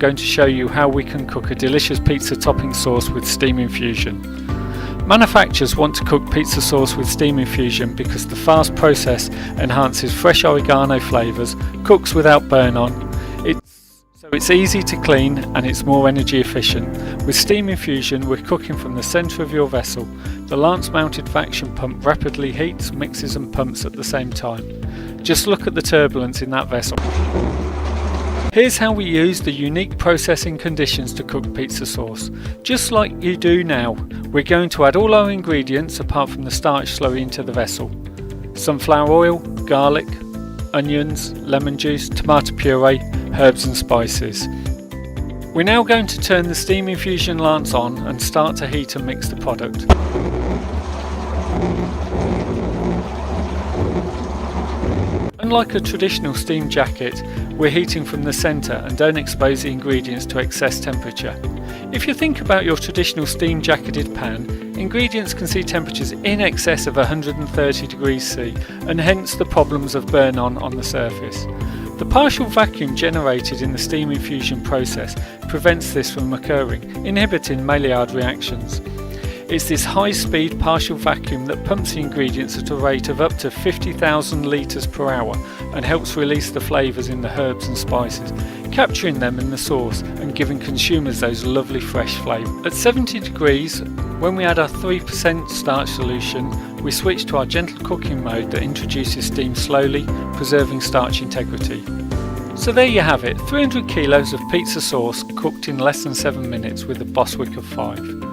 going to show you how we can cook a delicious pizza topping sauce with Steam Infusion. Manufacturers want to cook pizza sauce with Steam Infusion because the fast process enhances fresh oregano flavours, cooks without burn on, so it's easy to clean and it's more energy efficient. With Steam Infusion we're cooking from the centre of your vessel. The lance mounted vacuum pump rapidly heats, mixes and pumps at the same time. Just look at the turbulence in that vessel. Here's how we use the unique processing conditions to cook pizza sauce. Just like you do now, we're going to add all our ingredients apart from the starch slurry into the vessel. Sunflower oil, garlic, onions, lemon juice, tomato puree, herbs and spices. We're now going to turn the Steam Infusion lance on and start to heat and mix the product. Unlike a traditional steam jacket, we're heating from the centre and don't expose the ingredients to excess temperature. If you think about your traditional steam jacketed pan, ingredients can see temperatures in excess of 130 degrees C and hence the problems of burn on the surface. The partial vacuum generated in the Steam Infusion process prevents this from occurring, inhibiting Maillard reactions. It's this high-speed partial vacuum that pumps the ingredients at a rate of up to 50,000 litres per hour and helps release the flavours in the herbs and spices, capturing them in the sauce and giving consumers those lovely fresh flavours. At 70 degrees, when we add our 3% starch solution, we switch to our gentle cooking mode that introduces steam slowly, preserving starch integrity. So there you have it, 300 kilos of pizza sauce cooked in less than 7 minutes with a Boswick of 5.